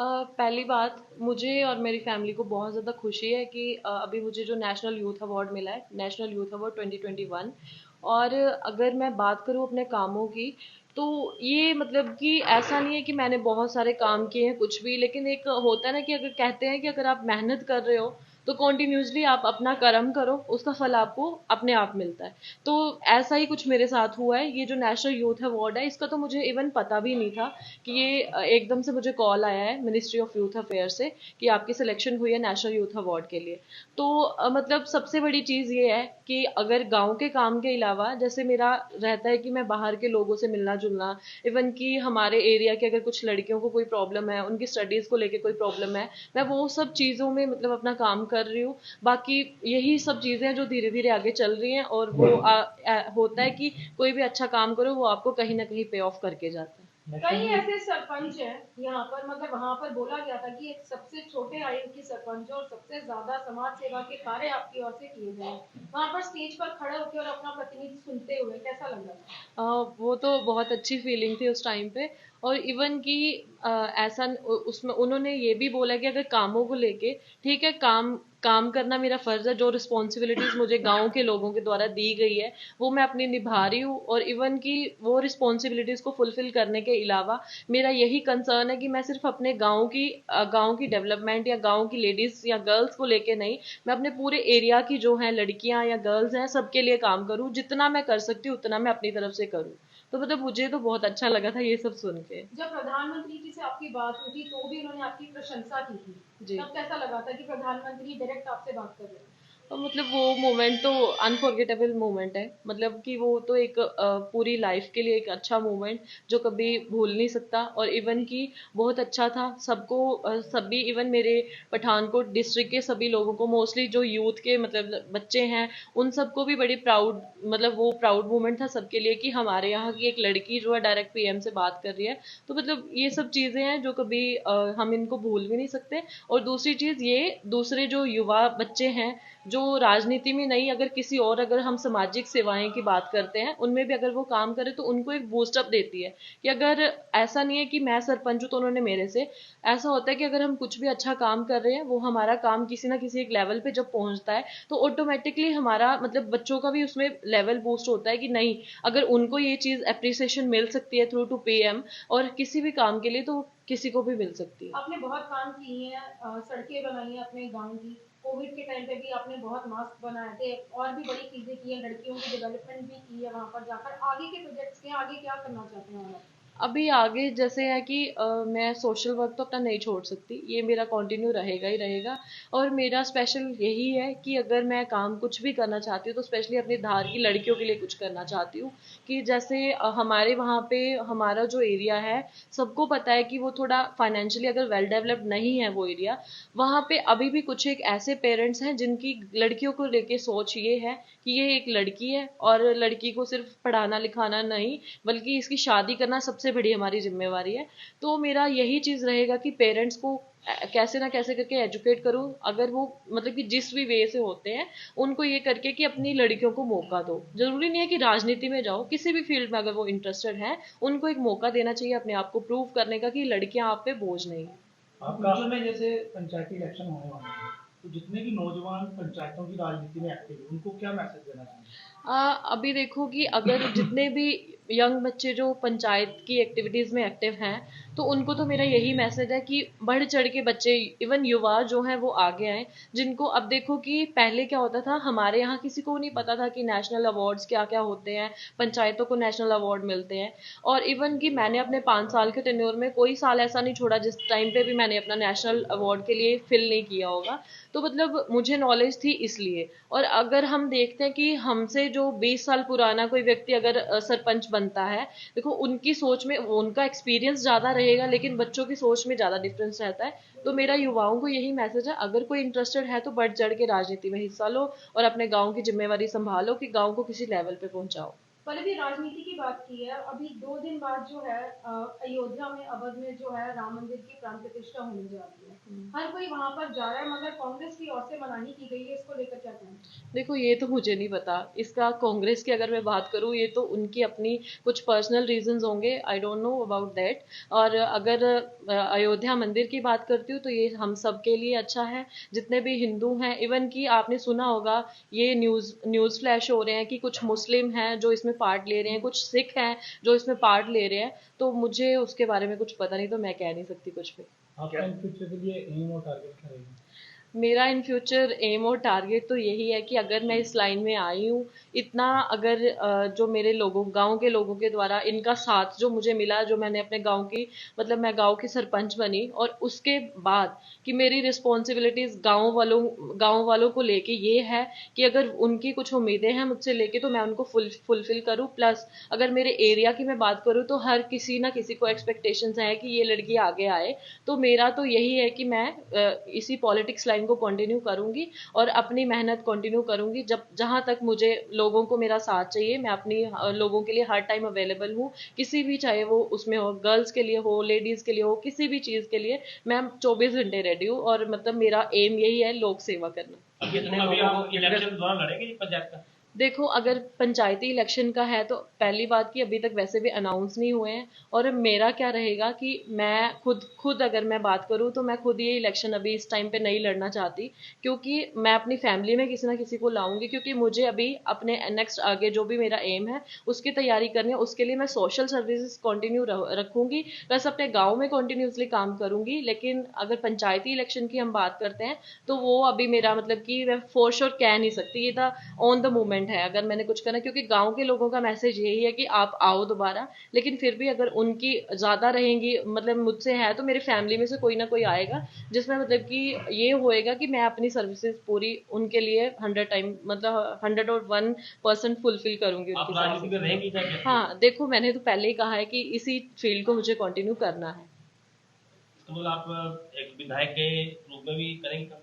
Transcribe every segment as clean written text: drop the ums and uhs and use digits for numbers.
पहली बात, मुझे और मेरी फैमिली को बहुत ज़्यादा खुशी है कि अभी मुझे जो नेशनल यूथ अवार्ड मिला है, नेशनल यूथ अवार्ड 2021। और अगर मैं बात करूँ अपने कामों की, तो ये मतलब कि ऐसा नहीं है कि मैंने बहुत सारे काम किए हैं कुछ भी, लेकिन एक होता है ना कि अगर कहते हैं कि अगर आप मेहनत कर रहे हो तो कॉन्टिन्यूसली आप अपना कर्म करो, उसका फल आपको अपने आप मिलता है। तो ऐसा ही कुछ मेरे साथ हुआ है। ये जो नेशनल यूथ अवार्ड है, इसका तो मुझे इवन पता भी नहीं था कि ये एकदम से मुझे कॉल आया है मिनिस्ट्री ऑफ यूथ अफेयर से कि आपकी सिलेक्शन हुई है नेशनल यूथ अवार्ड के लिए। तो मतलब सबसे बड़ी चीज़ ये है कि अगर गांव के काम के अलावा, जैसे मेरा रहता है कि मैं बाहर के लोगों से मिलना जुलना, इवन कि हमारे एरिया के अगर कुछ लड़कियों को कोई प्रॉब्लम है, उनकी स्टडीज़ को लेके कोई प्रॉब्लम है, मैं वो सब चीज़ों में मतलब अपना काम कर रही हूँ। बाकी यही सब चीज़ें हैं जो धीरे धीरे आगे चल रही हैं, और वो होता है कि कोई भी अच्छा काम करो वो आपको कहीं ना कहीं पे ऑफ करके जाता है। कई ऐसे सरपंच हैं यहाँ पर, मतलब वहाँ पर बोला गया था कि एक सबसे छोटे आयु की सरपंच और सबसे ज्यादा समाज सेवा के कार्य आपकी ओर से किए गए हैं। वहाँ पर स्टेज पर खड़े होकर और अपना प्रतिनिधि सुनते हुए कैसा लग रहा वो तो बहुत अच्छी फीलिंग थी उस टाइम पे। और इवन कि ऐसा उसमें उन्होंने ये भी बोला कि अगर कामों को लेके, ठीक है, काम काम करना मेरा फर्ज है, जो रिस्पॉन्सिबिलिटीज मुझे गांव के लोगों के द्वारा दी गई है वो मैं अपनी निभा रही हूँ। और इवन कि वो रिस्पॉन्सिबिलिटीज को फुलफिल करने के अलावा मेरा यही कंसर्न है कि मैं सिर्फ अपने गांव की डेवलपमेंट या गांव की लेडीज या गर्ल्स को लेके नहीं, मैं अपने पूरे एरिया की जो है लड़कियां या गर्ल्स हैं सबके लिए काम करूं। जितना मैं कर सकती हूँ उतना मैं अपनी तरफ से करूं। तो मतलब मुझे तो बहुत अच्छा लगा था ये सब सुन के। है? जब प्रधानमंत्री जी से आपकी बात हुई थी तो भी उन्होंने आपकी प्रशंसा की थी, जी। तब कैसा लगा था कि प्रधानमंत्री डायरेक्ट आपसे बात कर रहे हैं? और मतलब वो मोमेंट तो अनफॉरगेटेबल मोमेंट है। मतलब कि वो तो एक पूरी लाइफ के लिए एक अच्छा मोमेंट जो कभी भूल नहीं सकता। और इवन कि बहुत अच्छा था सबको, सभी इवन मेरे पठानकोट डिस्ट्रिक्ट के सभी लोगों को, मोस्टली जो यूथ के मतलब बच्चे हैं, उन सबको भी बड़ी प्राउड, मतलब वो प्राउड मोमेंट था सबके लिए कि हमारे यहाँ की एक लड़की जो है डायरेक्ट पीएम से बात कर रही है। तो मतलब ये सब चीज़ें हैं जो कभी हम इनको भूल भी नहीं सकते। और दूसरी चीज़ ये, दूसरे जो युवा बच्चे हैं जो राजनीति में नहीं, अगर किसी और, अगर हम सामाजिक सेवाएं की बात करते हैं उनमें भी अगर वो काम करे तो उनको एक बूस्टअप देती है कि अगर, ऐसा नहीं है कि मैं सरपंच हूं तो उन्होंने मेरे से, ऐसा होता है कि अगर हम कुछ भी अच्छा काम कर रहे हैं, वो हमारा काम किसी ना किसी एक लेवल पे जब पहुंचता है तो ऑटोमेटिकली हमारा मतलब बच्चों का भी उसमें लेवल बूस्ट होता है कि नहीं, अगर उनको ये चीज अप्रिसिएशन मिल सकती है थ्रू टू पीएम और किसी भी काम के लिए, तो किसी को भी मिल सकती है। आपने बहुत काम किए हैं, सड़कें बनाई हैं अपने गांव की। कोविड के टाइम पे भी आपने बहुत मास्क बनाए थे, और भी बड़ी चीजें की हैं, लड़कियों की डेवलपमेंट भी की है वहां पर जाकर। आगे के प्रोजेक्ट्स के आगे क्या करना चाहते हैं आप? अभी आगे जैसे है कि मैं सोशल वर्क तो अपना नहीं छोड़ सकती, ये मेरा कंटिन्यू रहेगा ही रहेगा। और मेरा स्पेशल यही है कि अगर मैं काम कुछ भी करना चाहती हूँ तो स्पेशली अपनी धार की लड़कियों के लिए कुछ करना चाहती हूँ। कि जैसे हमारे वहाँ पे, हमारा जो एरिया है, सबको पता है कि वो थोड़ा फाइनेंशियली अगर वेल डेवलप्ड नहीं है वो एरिया, वहाँ पे अभी भी कुछ एक ऐसे पेरेंट्स हैं जिनकी लड़कियों को लेके सोच ये है कि ये एक लड़की है और लड़की को सिर्फ पढ़ाना लिखाना नहीं, बल्कि इसकी शादी करना सबसे बड़ी हमारी जिम्मेवारी है। तो मेरा यही चीज रहेगा कि पेरेंट्स को कैसे ना कैसे करके एजुकेट करूं, अगर वो मतलब कि जिस भी वे से होते हैं, उनको ये करके कि अपनी लड़कियों को मौका दो। जरूरी नहीं है कि राजनीति में जाओ, किसी भी फील्ड में अगर वो इंटरेस्टेड हैं, उनको एक मौका देना चाहिए अपने आप को प्रूव करने का कि लड़कियां आप पे बोझ नहीं है। आपका फ्यूचर में जैसे पंचायती इलेक्शन होने वाले हैं, तो जितने भी नौजवान पंचायतों की राजनीति में एक्टिव है उनको क्या मैसेज देना चाहेंगे? अभी देखो कि अगर जितने भी यंग बच्चे जो पंचायत की एक्टिविटीज में एक्टिव हैं, तो उनको तो मेरा यही मैसेज है कि बढ़ चढ़ के बच्चे, इवन युवा जो हैं वो आगे आए। जिनको, अब देखो कि पहले क्या होता था, हमारे यहाँ किसी को नहीं पता था कि नेशनल अवार्ड्स क्या क्या होते हैं, पंचायतों को नेशनल अवार्ड मिलते हैं। और इवन कि मैंने अपने 5 साल के टेन्योर में कोई साल ऐसा नहीं छोड़ा जिस टाइम पे भी मैंने अपना नेशनल अवार्ड के लिए फिल नहीं किया होगा। तो मतलब मुझे नॉलेज थी इसलिए। और अगर हम देखते हैं कि हमसे जो 20 साल पुराना कोई व्यक्ति अगर सरपंच बनता है, देखो उनकी सोच में उनका एक्सपीरियंस ज्यादा रहेगा, लेकिन बच्चों की सोच में ज्यादा डिफरेंस रहता है। तो मेरा युवाओं को यही मैसेज है, अगर कोई इंटरेस्टेड है तो बढ़ चढ़ के राजनीति में हिस्सा लो और अपने गाँव की जिम्मेवारी संभालो कि गाँव को किसी लेवल पे पहुंचाओ। पहले भी राजनीति की बात की है, अभी 2 दिन बाद जो है अयोध्या में, अवध में जो है राम मंदिर की प्राण प्रतिष्ठा होने जा रही है। हर कोई वहां पर जा रहा है, मगर कांग्रेस की ओर से मनाही की गई है। इसको लेकर क्या कहना है? देखो, ये तो मुझे नहीं पता इसका। कांग्रेस की अगर मैं बात करूँ, ये तो उनकी अपनी कुछ पर्सनल रीजंस होंगे, I don't know about that. और अगर अयोध्या मंदिर की बात करती हूँ तो ये हम सब के लिए अच्छा है, जितने भी हिंदू हैं। इवन कि आपने सुना होगा, ये न्यूज़ फ्लैश हो रहे हैं कि कुछ मुस्लिम हैं जो इसमें पार्ट ले रहे हैं, कुछ सिख हैं जो इसमें पार्ट ले रहे हैं। तो मुझे उसके बारे में कुछ पता नहीं, तो मैं कह नहीं सकती कुछ भी। आपका इन फ्यूचर के लिए एम और टारगेट क्या रहेगा? मेरा इन फ्यूचर एम और टारगेट तो यही है कि अगर मैं इस लाइन में आई हूँ, इतना अगर जो मेरे लोगों, गांव के लोगों के द्वारा इनका साथ जो मुझे मिला, जो मैंने अपने गांव की, मतलब मैं गांव की सरपंच बनी, और उसके बाद कि मेरी रिस्पॉन्सिबिलिटीज गांव वालों को लेके ये है कि अगर उनकी कुछ उम्मीदें हैं मुझसे लेके, तो मैं उनको फुलफिल करूँ। प्लस अगर मेरे एरिया की मैं बात करूँ, तो हर किसी ना किसी को एक्सपेक्टेशंस है कि ये लड़की आगे आए। तो मेरा तो यही है कि मैं इसी पॉलिटिक्स लाइन को कंटिन्यू करूंगी और अपनी मेहनत कंटिन्यू करूंगी। जब जहां तक मुझे लोगों को मेरा साथ चाहिए, मैं अपनी लोगों के लिए हर टाइम अवेलेबल हूँ। किसी भी, चाहे वो उसमें हो, गर्ल्स के लिए हो, लेडीज के लिए हो, किसी भी चीज के लिए मैं 24 घंटे रेडी हूँ। और मतलब मेरा एम यही है, लोक सेवा करना। अब कितने लोगों को इलेक्शन दौरान लड़ेंगे पंचायत का? देखो, अगर पंचायती इलेक्शन का है तो पहली बात कि अभी तक वैसे भी अनाउंस नहीं हुए हैं। और मेरा क्या रहेगा कि मैं खुद अगर मैं बात करूँ, तो मैं खुद ये इलेक्शन अभी इस टाइम पे नहीं लड़ना चाहती, क्योंकि मैं अपनी फैमिली में किसी ना किसी को लाऊंगी। क्योंकि मुझे अभी अपने नेक्स्ट आगे जो भी मेरा एम है उसकी तैयारी करनी है। उसके लिए मैं सोशल सर्विसेज कंटिन्यू रखूंगी, प्लस अपने गाँव में कंटिन्यूसली काम करूंगी। लेकिन अगर पंचायती इलेक्शन की हम बात करते हैं, तो वो अभी मेरा मतलब कि मैं फोर श्योर कह नहीं सकती। ये था ऑन द मोमेंट है अगर मैंने कुछ करना, क्योंकि गांव के लोगों का मैसेज यही है कि आप आओ दोबारा। लेकिन फिर भी अगर उनकी ज्यादा रहेंगी, मतलब मुझसे है, तो मेरी फैमिली में से कोई ना कोई आएगा, जिसमें मतलब कि ये होएगा कि मैं अपनी सर्विसेज पूरी उनके लिए 100 टाइम, मतलब 101% फुलफिल करूंगी आप उनकी राजनीति में सर्विसेज। रहेंगी क्या? हाँ, देखो, मैंने तो पहले ही कहा है कि इसी फील्ड को मुझे कंटिन्यू करना है। तो मतलब आप एक विधायक के रूप में भी करेंगे काम?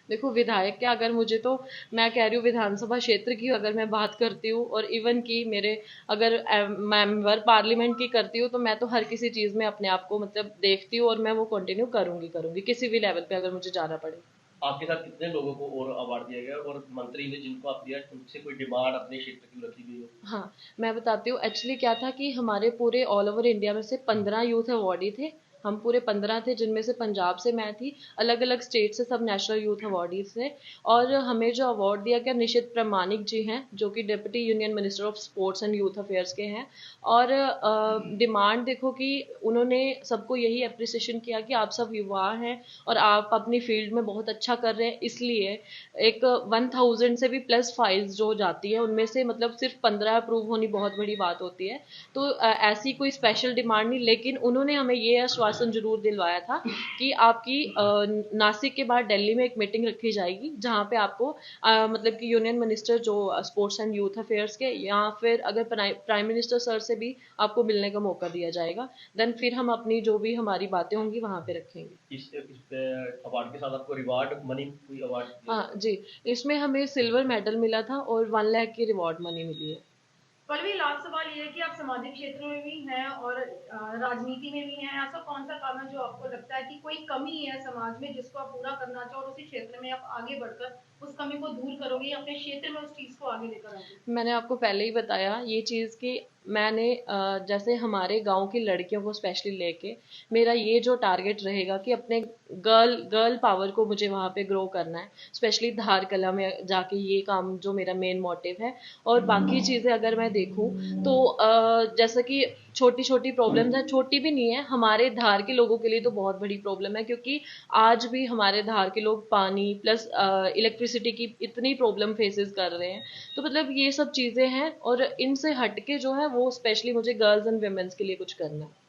देखो, विधायक क्या, अगर मुझे तो, मैं कह रही हूँ विधानसभा क्षेत्र की अगर मैं बात करती हूँ, और इवन की मेरे, अगर मेंबर पार्लियामेंट की करती हूँ, तो मैं तो हर किसी चीज़ में अपने आप को मतलब देखती हूँ, और मैं वो कंटिन्यू करूंगी किसी भी लेवल पे अगर मुझे जाना पड़े। आपके साथ कितने लोगों को और अवार्ड दिया गया, और मंत्री ने जिनको आप दिया उनसे कोई डिमांड अपने क्षेत्र की रखी गई हो? हाँ, मैं बताती हूँ। एक्चुअली क्या था कि हमारे पूरे ऑल ओवर इंडिया में से 15 यूथ अवार्डी थे। हम पूरे 15 थे, जिनमें से पंजाब से मैं थी। अलग अलग स्टेट से सब नेशनल यूथ अवार्डीज थे। और हमें जो अवार्ड दिया गया, निशित प्रामाणिक जी हैं, जो कि deputy union minister of sports and youth affairs के हैं। और डिमांड देखो कि उन्होंने सबको यही अप्रिसिएशन किया कि आप सब युवा हैं और आप अपनी फील्ड में बहुत अच्छा कर रहे हैं। इसलिए एक 1000 से भी प्लस फाइल्स जो जाती है, उनमें से मतलब सिर्फ 15 अप्रूव होनी बहुत बड़ी बात होती है। तो ऐसी कोई स्पेशल डिमांड नहीं, लेकिन उन्होंने हमें ये आश्वासन जरूर दिलवाया था कि आपकी नासिक के बाद दिल्ली में एक मीटिंग रखी जाएगी, जहाँ पे आपको मतलब कि यूनियन मिनिस्टर जो स्पोर्ट्स एंड यूथ अफेयर्स के, या फिर अगर प्राइम मिनिस्टर सर से भी आपको मिलने का मौका दिया जाएगा। देन फिर हम अपनी जो भी हमारी बातें होंगी वहाँ पे रखेंगे। इस अवार्ड के साथ आपको रिवार्ड मनी कोई अवार्ड? हाँ जी, इसमें हमें सिल्वर मेडल मिला था और 1 लाख की रिवॉर्ड मनी मिली है। पलवी, लास्ट सवाल ये है कि आप सामाजिक क्षेत्र में भी हैं और राजनीति में भी हैं। ऐसा कौन सा काम है जो आपको लगता है कि कोई कमी है समाज में, जिसको आप पूरा करना चाहो, और उसी क्षेत्र में आप आगे बढ़कर उस कमी को दूर करोगे, अपने क्षेत्र में उस चीज को आगे लेकर आओगे? मैंने आपको पहले ही बताया ये चीज़ कि मैंने जैसे हमारे गांव की लड़कियों को स्पेशली लेके, मेरा ये जो टारगेट रहेगा कि अपने गर्ल पावर को मुझे वहाँ पे ग्रो करना है। स्पेशली धार कला में जाके, ये काम जो मेरा मेन मोटिव है। और बाकी चीज़ें अगर मैं देखूँ, तो जैसा कि छोटी छोटी प्रॉब्लम्स हैं, छोटी भी नहीं है, हमारे धार के लोगों के लिए तो बहुत बड़ी प्रॉब्लम है। क्योंकि आज भी हमारे धार के लोग पानी प्लस इलेक्ट्रिसिटी की इतनी प्रॉब्लम फेसेस कर रहे हैं। तो मतलब ये सब चीज़ें हैं, और इनसे हटके जो है वो स्पेशली मुझे गर्ल्स एंड वुमेन्स के लिए कुछ करना है।